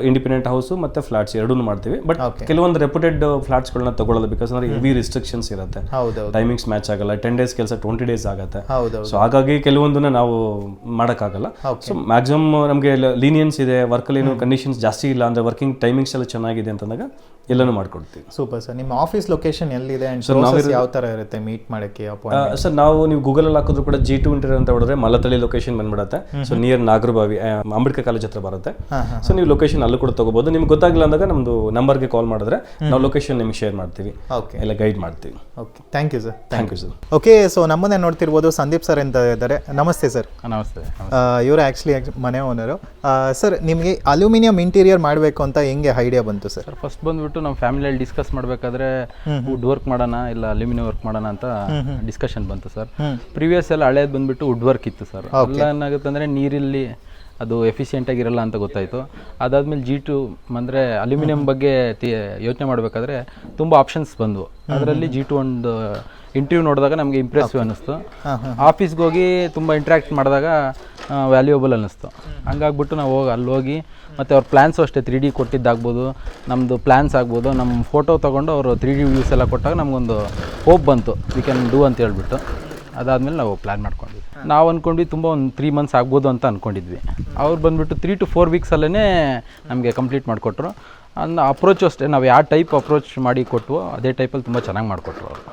ಇಂಡಿಪೆಂಡೆಂಟ್ ಹೌಸ್ ಮತ್ತೆ ಫ್ಲಾಟ್ಸ್ ಎರಡೂ ಮಾಡ್ತೀವಿ. ಬಟ್ ಕೆಲವೊಂದು ರೆಪ್ಯೂಟೆಡ್ ಫ್ಲಾಟ್ಸ್ಗಳನ್ನ ತಗೊಳ್ಳೋದು, ಬಿಕಾಸ್ ಅಂದ್ರೆ ಹೆವಿ ರಿಸ್ಟ್ರಿಕ್ಷನ್ಸ್ ಇರುತ್ತೆ, ಟೈಮಿಂಗ್ಸ್ ಮ್ಯಾಚ್ ಆಗಲ್ಲ. 10 days ಕೆಲಸ 20 days ಆಗುತ್ತೆ. ಸೊ ಹಾಗಾಗಿ ಕೆಲವೊಂದನ್ನ ನಾವು ಮಾಡೋಕ್ಕಾಗಲ್ಲ. ಸೊ ಮ್ಯಾಕ್ಸಿಮಮ್ ನಮಗೆ ಲೀನಿಯನ್ಸ್ ಇದೆ, ವರ್ಕಲ್ಲಿ ಏನು ಕಂಡೀಷನ್ಸ್ ಜಾಸ್ತಿ ಇಲ್ಲ ಅಂದ್ರೆ, ವರ್ಕಿಂಗ್ ಟೈಮಿಂಗ್ಸ್ ಎಲ್ಲ ಚೆನ್ನಾಗಿದೆ ಅಂತಂದಾಗ ಎಲ್ಲನೂ ಮಾಡ್ಕೊಡ್ತೀವಿ. Super sir. ನಿಮ್ಮ ಆಫೀಸ್ ಲೊಕೇಶನ್ ಎಲ್ಲಿದೆ, ಯಾವ ತರ ಇರುತ್ತೆ ಮೀಟ್ ಮಾಡಕ್ಕೆ? ಸರ್ ನಾವು ನೀವು ಗೂಗಲ್ ಅಲ್ಲಿ ಹಾಕಿದ್ರು ಕೂಡ G2 ಇಂಟೀರಿಯರ್ ಅಂತ ಹೊಡೆದ್ರೆ ಮಲ್ಲತಳ್ಳಿ ಲೊಕೇಶನ್ ಬಂದ್ಬಿಡುತ್ತೆ. So near Nagarbhavi Ambedkar college ಹತ್ರ ಬರುತ್ತೆ. ಸೊ ನೀವು ಲೊಕೇಶನ್ ಅಲ್ಲೂ ಕೂಡ ತಗೋಬಹುದು. ನಿಮ್ಗೆ ಗೊತ್ತಾಗಿಲ್ಲ ಅಂದಾಗ ನಮ್ದು ನಂಬರ್ಗೆ ಕಾಲ್ ಮಾಡಿದ್ರೆ ನಾವು ಲೊಕೇಶನ್ ನಿಮ್ಗೆ ಶೇರ್ ಮಾಡ್ತೀವಿ, ಎಲ್ಲ ಗೈಡ್ ಮಾಡ್ತೀವಿ. Okay, thank you sir. Thank you sir. Okay, so ನಮ್ಮನ್ನೇ ನೋಡ್ತಿರ್ಬೋದು ಸಂದೀಪ್ ಸರ್ ಅಂತ ಇದ್ದಾರೆ. ನಮಸ್ತೆ ಸರ್. ನಮಸ್ತೆ. ಇವರು ಆ್ಯಕ್ಚುಲಿ ಮನೆ ಓನರು. ಸರ್ ನಿಮಗೆ ಅಲ್ಯೂಮಿನಿಯಂ ಇಂಟೀರಿಯರ್ ಮಾಡಬೇಕು ಅಂತ ಹೆಂಗೆ ಐಡಿಯಾ ಬಂತು ಸರ್? ಫಸ್ಟ್ ಬಂದ್ಬಿಟ್ಟು ನಮ್ಮ ಫ್ಯಾಮಿಲಿಯಲ್ಲಿ ಡಿಸ್ಕಸ್ ಮಾಡಬೇಕಾದ್ರೆ ವುಡ್ ವರ್ಕ್ ಮಾಡೋಣ ಇಲ್ಲ ಅಲ್ಯೂಮಿನಿಯಂ ವರ್ಕ್ ಮಾಡೋಣ ಅಂತ ಡಿಸ್ಕಷನ್ ಬಂತು ಸರ್. ಪ್ರೀವಿಯಸ್ ಎಲ್ಲ ಹಳೇದು ಬಂದ್ಬಿಟ್ಟು ವುಡ್ ವರ್ಕ್ ಇತ್ತು ಸರ್. ಎಲ್ಲ ಏನಾಗುತ್ತೆ ಅಂದರೆ ನೀರಲ್ಲಿ ಅದು ಎಫಿಷಿಯೆಂಟ್ ಆಗಿರಲ್ಲ ಅಂತ ಗೊತ್ತಾಯಿತು. ಅದಾದಮೇಲೆ G2 ಅಂದರೆ ಅಲ್ಯೂಮಿನಿಯಂ ಬಗ್ಗೆ ಯೋಚನೆ ಮಾಡಬೇಕಾದ್ರೆ ತುಂಬ ಆಪ್ಷನ್ಸ್ ಬಂದವು. ಅದರಲ್ಲಿ G2 ಒಂದು ಇಂಟರ್ವ್ಯೂ ನೋಡಿದಾಗ ನಮಗೆ ಇಂಪ್ರೆಸಿವ್ ಅನ್ನಿಸ್ತು. ಆಫೀಸ್ಗೆ ಹೋಗಿ ತುಂಬ ಇಂಟ್ರ್ಯಾಕ್ಟ್ ಮಾಡಿದಾಗ ವ್ಯಾಲ್ಯೂಯಬಲ್ ಅನ್ನಿಸ್ತು. ಹಂಗಾಗ್ಬಿಟ್ಟು ನಾವು ಅಲ್ಲಿ ಹೋಗಿ ಮತ್ತು ಅವ್ರ ಪ್ಲ್ಯಾನ್ಸು ಅಷ್ಟೇ 3D ಕೊಟ್ಟಿದ್ದಾಗ್ಬೋದು, ನಮ್ಮದು ಪ್ಲ್ಯಾನ್ಸ್ ಆಗ್ಬೋದು, ನಮ್ಮ ಫೋಟೋ ತೊಗೊಂಡು ಅವರು 3D ವ್ಯೂಸ್ ಎಲ್ಲ ಕೊಟ್ಟಾಗ ನಮಗೊಂದು ಹೋಪ್ ಬಂತು, ವಿ ಕ್ಯಾನ್ ಡೂ ಅಂತ ಹೇಳ್ಬಿಟ್ಟು. ಅದಾದಮೇಲೆ ನಾವು ಪ್ಲ್ಯಾನ್ ಮಾಡ್ಕೊಂಡ್ವಿ. ನಾವು ಅಂದ್ಕೊಂಡ್ವಿ ತುಂಬ ಒಂದು 3 months ಆಗ್ಬೋದು ಅಂತ ಅಂದ್ಕೊಂಡಿದ್ವಿ. ಅವ್ರು ಬಂದುಬಿಟ್ಟು 3 to 4 weeksಲ್ಲೇ ನಮಗೆ ಕಂಪ್ಲೀಟ್ ಮಾಡಿಕೊಟ್ರು. ಅಪ್ರೋಚು ಅಷ್ಟೇ, ನಾವು ಯಾವ ಟೈಪ್ ಅಪ್ರೋಚ್ ಮಾಡಿ ಕೊಟ್ವೋ ಅದೇ ಟೈಪಲ್ಲಿ ತುಂಬ ಚೆನ್ನಾಗಿ ಮಾಡಿಕೊಟ್ರು ಅವರು.